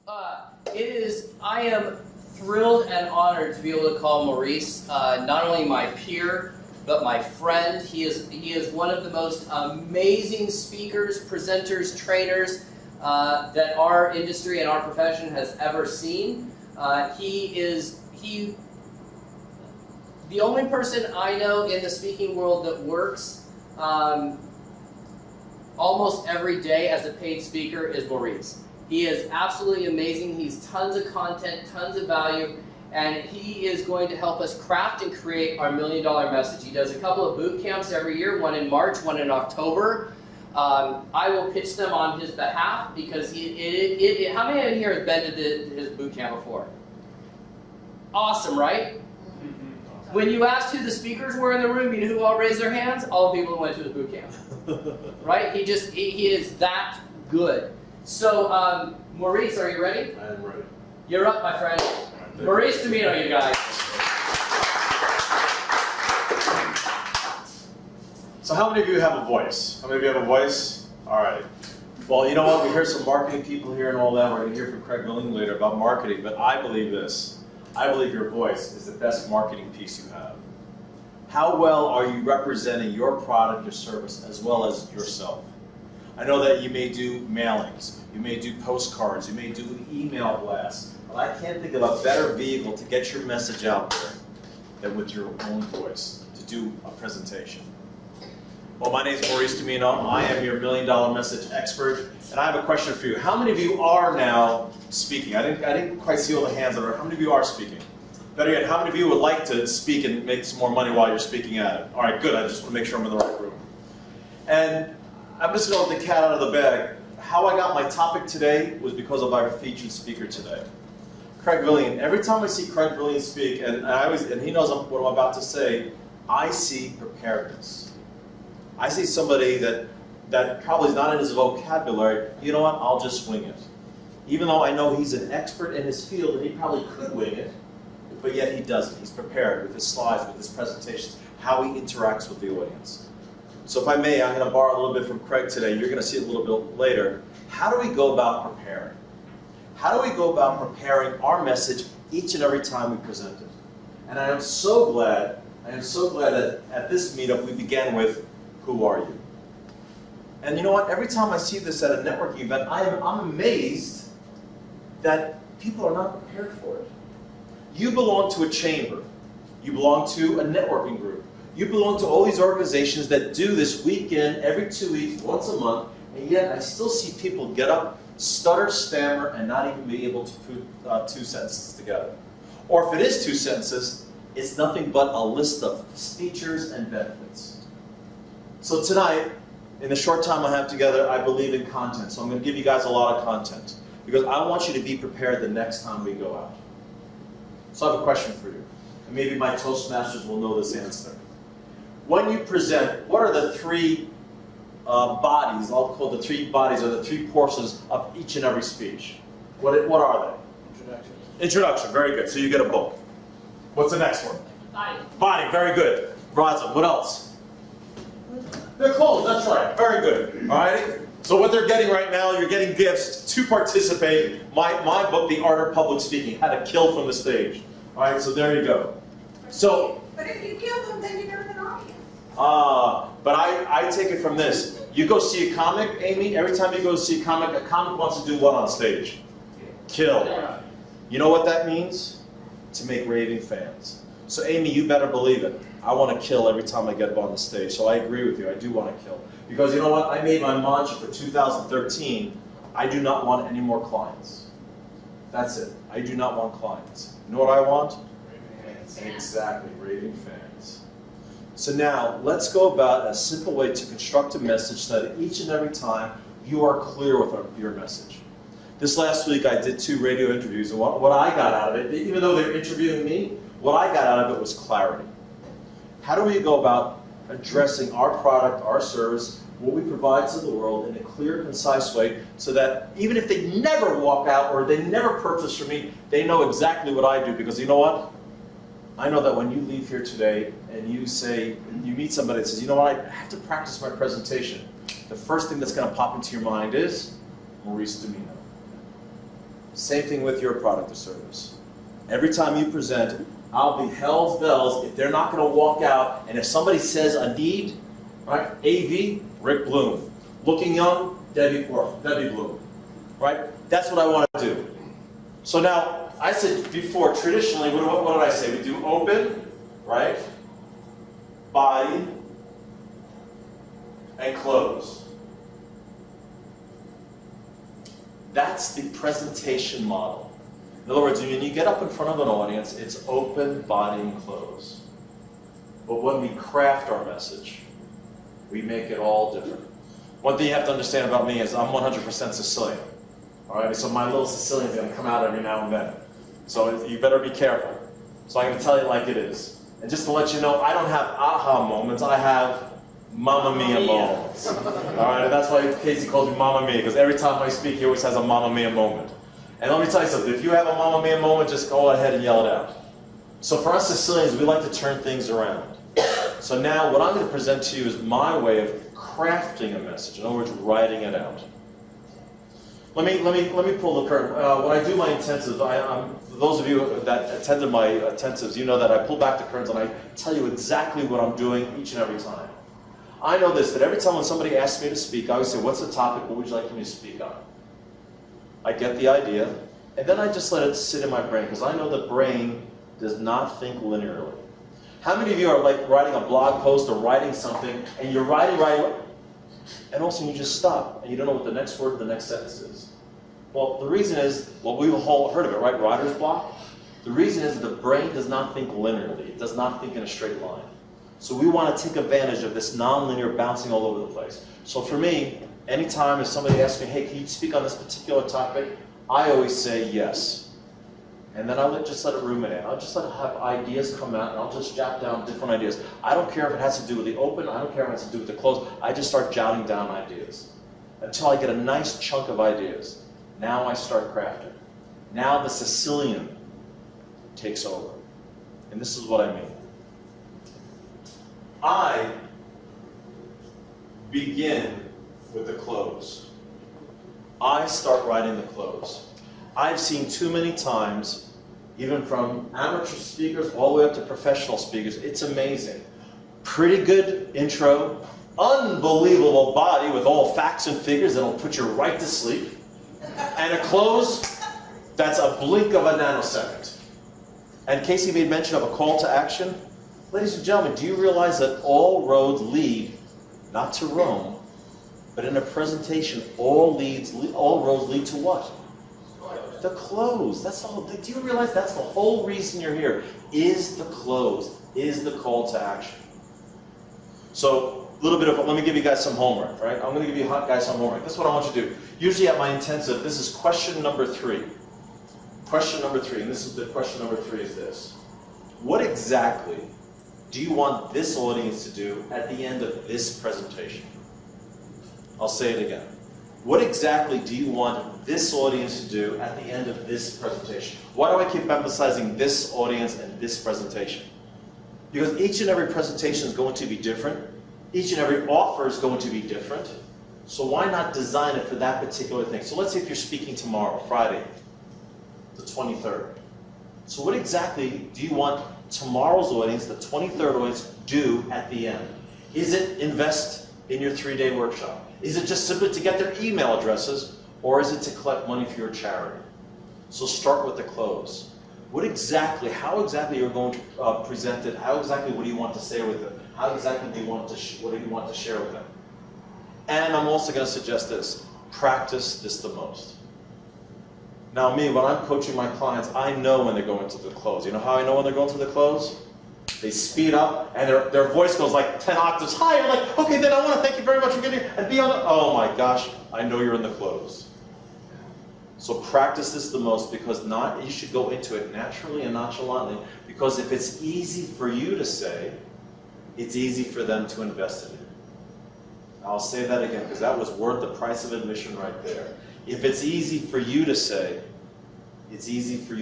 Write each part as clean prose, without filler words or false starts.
I am thrilled and honored to be able to call Maurice not only my peer, but my friend. He is one of the most amazing speakers, presenters, trainers that our industry and our profession has ever seen. The only person I know in the speaking world that works almost every day as a paid speaker is Maurice. He is absolutely amazing. He's tons of content, tons of value, and he is going to help us craft and create our $1 Million Message. He does a couple of boot camps every year, one in March, one in October. I will pitch them on his behalf because how many in here have been to his boot camp before? Awesome, right? When you asked who the speakers were in the room, you know who all raised their hands? All the people who went to his boot camp. Right? He is that good. So, Maurice, are you ready? I am ready. You're up, my friend. Maurice Mino, you guys. So how many of you have a voice? How many of you have a voice? All right. Well, you know what? We hear some marketing people here and all that. We're going to hear from Craig Willing later about marketing, but I believe this. I believe your voice is the best marketing piece you have. How well are you representing your product, your service, as well as yourself? I know that you may do mailings, you may do postcards, you may do an email blast, but I can't think of a better vehicle to get your message out there than with your own voice, to do a presentation. Well, my name is Maurice Mino. I am your $1 Million Message expert, and I have a question for you. How many of you are now speaking? I didn't quite see all the hands over. How many of you are speaking? Better yet, how many of you would like to speak and make some more money while you're speaking at it? All right, good. I just want to make sure I'm in the right room. And I'm just going to let the cat out of the bag. How I got my topic today was because of our featured speaker today, Craig Willing. Every time I see Craig Willing speak, and he knows what I'm about to say, I see preparedness. I see somebody that probably is not in his vocabulary. You know what? I'll just wing it. Even though I know he's an expert in his field and he probably could wing it, but yet he doesn't. He's prepared with his slides, with his presentations, how he interacts with the audience. So if I may, I'm going to borrow a little bit from Craig today. You're going to see it a little bit later. How do we go about preparing? How do we go about preparing our message each and every time we present it? And I am so glad that at this meetup we began with, who are you? And you know what? Every time I see this at a networking event, I'm amazed that people are not prepared for it. You belong to a chamber. You belong to a networking group. You belong to all these organizations that do this week in, every 2 weeks, once a month, and yet I still see people get up, stutter, stammer, and not even be able to put 2 sentences together. Or if it is 2 sentences, it's nothing but a list of features and benefits. So tonight, in the short time I have together, I believe in content. So I'm going to give you guys a lot of content, because I want you to be prepared the next time we go out. So I have a question for you, and maybe my Toastmasters will know this answer. When you present, what are the 3 bodies, I'll call the 3 bodies, or the 3 portions of each and every speech? What are they? Introduction. Introduction, very good. So you get a book. What's the next one? Body. Body, very good. Raza, what else? They're clothes, that's right. Very good. All right? So what they're getting right now, you're getting gifts to participate. My book, The Art of Public Speaking, How to Kill from the Stage. All right, so there you go. So. But if you kill them, then you never an audience. But I take it from this. You go see a comic, Amy, every time you go see a comic wants to do what on stage? Kill. You know what that means? To make raving fans. So Amy, you better believe it. I want to kill every time I get up on the stage. So I agree with you. I do want to kill. Because you know what? I made my mantra for 2013. I do not want any more clients. That's it. I do not want clients. You know what I want? Raving fans. Exactly. Raving fans. So now, let's go about a simple way to construct a message so that each and every time you are clear with your message. This last week I did 2 radio interviews, and what I got out of it, even though they're interviewing me, what I got out of it was clarity. How do we go about addressing our product, our service, what we provide to the world in a clear, concise way, so that even if they never walk out or they never purchase from me, they know exactly what I do, because you know what? I know that when you leave here today and you meet somebody that says, you know what, I have to practice my presentation, the first thing that's going to pop into your mind is Maurice Mino. Same thing with your product or service. Every time you present, I'll be hell's bells if they're not going to walk out, and if somebody says a need, right? AV, Rick Bloom. Looking young, Debbie Bloom. Right? That's what I want to do. So now, I said before, traditionally, what did I say? We do open, right? Body, and close. That's the presentation model. In other words, when you get up in front of an audience, it's open, body, and close. But when we craft our message, we make it all different. One thing you have to understand about me is I'm 100% Sicilian. All right, so my little Sicilian's going to come out every now and then. So you better be careful. So I'm going to tell you like it is. And just to let you know, I don't have aha moments, I have Mamma Mia moments. All right, and that's why Casey calls me Mamma Mia, because every time I speak, he always has a Mamma Mia moment. And let me tell you something, if you have a Mamma Mia moment, just go ahead and yell it out. So for us Sicilians, we like to turn things around. So now what I'm going to present to you is my way of crafting a message. In other words, writing it out. Let me pull the curtain. When I do my intensive, for those of you that attended my intensives, you know that I pull back the curtains and I tell you exactly what I'm doing each and every time. I know this, that every time when somebody asks me to speak, I always say, what's the topic, what would you like me to speak on? I get the idea, and then I just let it sit in my brain, because I know the brain does not think linearly. How many of you are like writing a blog post or writing something, and you're writing, and all of a sudden you just stop, and you don't know what the next word, the next sentence is? Well, the reason is, well, we've all heard of it, right? Writer's block. The reason is the brain does not think linearly. It does not think in a straight line. So we want to take advantage of this non-linear bouncing all over the place. So for me, anytime if somebody asks me, hey, can you speak on this particular topic? I always say yes. And then I'll just let it ruminate. I'll just let it have ideas come out, and I'll just jot down different ideas. I don't care if it has to do with the open, I don't care if it has to do with the close. I just start jotting down ideas until I get a nice chunk of ideas. Now I start crafting. Now the Sicilian takes over. And this is what I mean. I begin with the close. I start writing the close. I've seen too many times, even from amateur speakers all the way up to professional speakers, it's amazing. Pretty good intro, unbelievable body with all facts and figures that'll put you right to sleep, and a close that's a blink of a nanosecond. And Casey made mention of a call to action. Ladies and gentlemen, do you realize that all roads lead not to Rome, but in a presentation, all roads lead to what? The close. That's the whole. Do you realize that's the whole reason you're here? Is the close? Is the call to action? So a little bit of. Let me give you guys some homework. Right? I'm going to give you guys some homework. This is what I want you to do. Usually at my intensive, this is question number 3. Question number 3, and this is the question number 3 is this: what exactly do you want this audience to do at the end of this presentation? I'll say it again. What exactly do you want this audience to do at the end of this presentation? Why do I keep emphasizing this audience and this presentation? Because each and every presentation is going to be different. Each and every offer is going to be different. So why not design it for that particular thing? So let's say if you're speaking tomorrow, Friday, the 23rd. So what exactly do you want tomorrow's audience, the 23rd audience, do at the end? Is it invest in your 3-day workshop? Is it just simply to get their email addresses, or is it to collect money for your charity? So start with the close. What exactly, how exactly you're going to present it? How exactly, what do you want to say with it? How exactly do you want to, what do you want to share with them? And I'm also going to suggest this: practice this the most. Now me, when I'm coaching my clients, I know when they're going to the close. You know how I know when they're going to the close? They speed up, and their voice goes like 10 octaves higher, like, okay, then I want to thank you very much for getting here, and be on the, oh my gosh, I know you're in the close. So practice this the most, because you should go into it naturally and nonchalantly, because if it's easy for you to say, it's easy for them to invest in it. I'll say that again, because that was worth the price of admission right there. If it's easy for you to say, it's easy for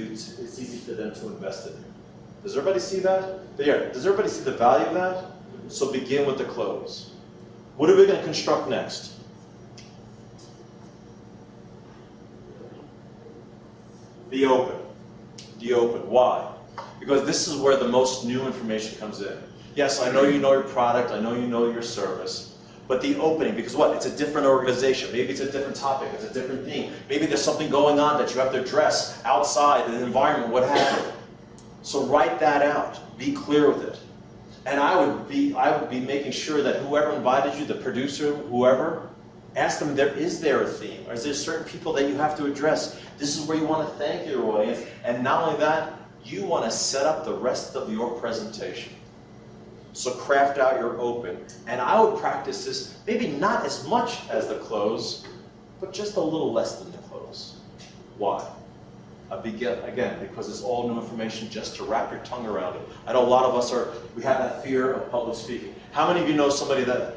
them to invest in it. Does everybody see that? Yeah. Does everybody see the value of that? So begin with the close. What are we going to construct next? Be open. Be open. Why? Because this is where the most new information comes in. Yes, I know you know your product, I know you know your service, but the opening, because what? It's a different organization. Maybe it's a different topic, it's a different theme. Maybe there's something going on that you have to address outside in the environment, what have you. So write that out. Be clear with it. And I would be making sure that whoever invited you, the producer, whoever, ask them, is there a theme? Or is there certain people that you have to address? This is where you want to thank your audience. And not only that, you want to set up the rest of your presentation. So craft out your open. And I would practice this, maybe not as much as the close, but just a little less than the close. Why? Again, because it's all new information, just to wrap your tongue around it. I know a lot of us we have that fear of public speaking. How many of you know somebody that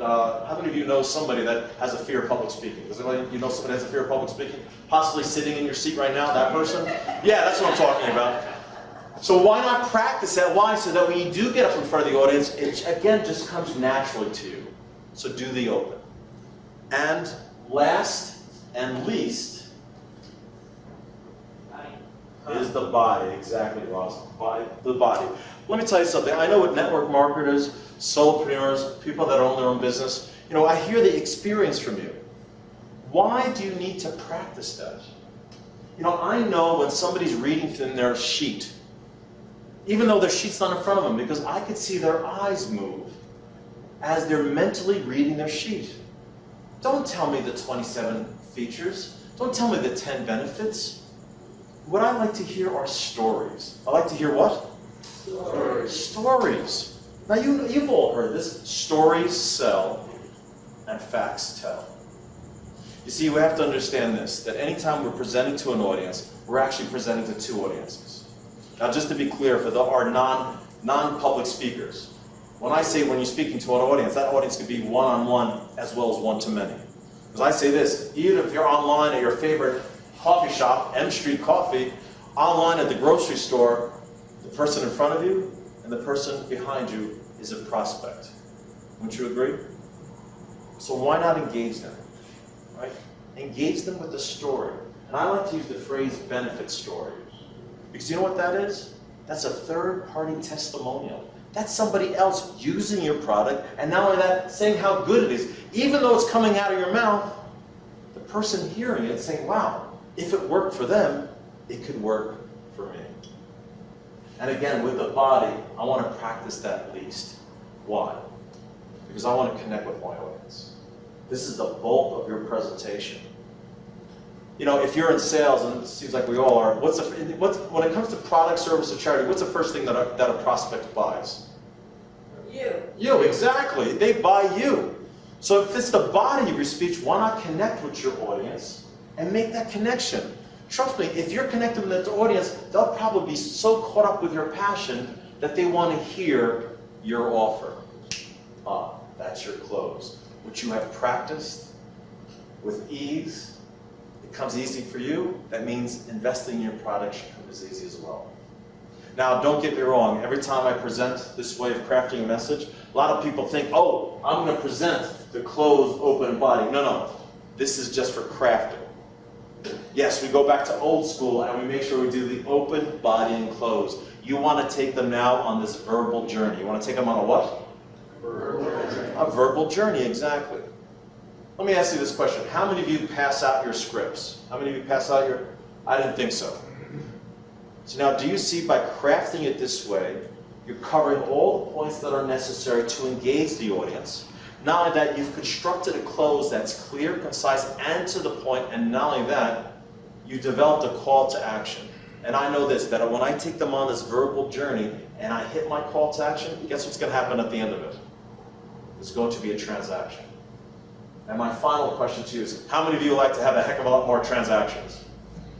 has a fear of public speaking? Does anybody you know somebody has a fear of public speaking? Possibly sitting in your seat right now, that person? Yeah, that's what I'm talking about. So why not practice that? Why? So that when you do get up in front of the audience, it again just comes naturally to you. So do the open. And last and least is the body. Exactly, Ross. The body. Let me tell you something. I know with network marketers, solopreneurs, people that own their own business, I hear the experience from you. Why do you need to practice that? I know when somebody's reading from their sheet, even though their sheet's not in front of them, because I could see their eyes move as they're mentally reading their sheet. Don't tell me the 27 features. Don't tell me the 10 benefits. What I like to hear are stories. I like to hear what? Stories. Now you've all heard this. Stories sell and facts tell. You see, we have to understand this, that anytime we're presenting to an audience, we're actually presenting to two audiences. Now just to be clear, for our non-public speakers, when you're speaking to an audience, that audience could be one-on-one as well as one-to-many. Because I say this, even if you're online at your favorite coffee shop, M Street Coffee, online at the grocery store, the person in front of you and the person behind you is a prospect. Wouldn't you agree? So why not engage them? Right? Engage them with the story. And I like to use the phrase benefit story. Because you know what that is? That's a third-party testimonial. That's somebody else using your product, and not only that, saying how good it is. Even though it's coming out of your mouth, the person hearing it saying, wow, if it worked for them, it could work for me. And again, with the body, I want to practice that least. Why? Because I want to connect with my audience. This is the bulk of your presentation. If you're in sales, and it seems like we all are, when it comes to product, service, or charity, what's the first thing that a prospect buys? You, exactly. They buy you. So if it's the body of your speech, why not connect with your audience and make that connection? Trust me, if you're connecting with the audience, they'll probably be so caught up with your passion that they want to hear your offer. That's your close. Which you have practiced with ease. It comes easy for you. That means investing in your product should come as easy as well. Now, don't get me wrong. Every time I present this way of crafting a message, a lot of people think, oh, I'm going to present the closed, open body. No. This is just for crafting. Yes, we go back to old school and we make sure we do the open, body, and close. You want to take them now on this verbal journey. You want to take them on a what? A verbal journey, exactly. Let me ask you this question. How many of you pass out your scripts? How many of you pass out your... I didn't think so. So now, do you see by crafting it this way, you're covering all the points that are necessary to engage the audience. Not only that, you've constructed a close that's clear, concise, and to the point, and not only that, you developed a call to action. And I know this, that when I take them on this verbal journey and I hit my call to action, guess what's going to happen at the end of it? It's going to be a transaction. And my final question to you is, how many of you like to have a heck of a lot more transactions?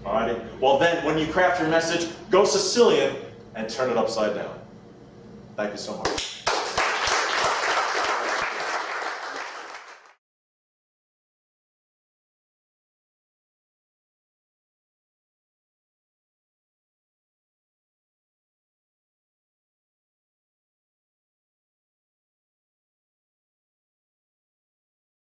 Alrighty? Well then, when you craft your message, go Sicilian and turn it upside down. Thank you so much.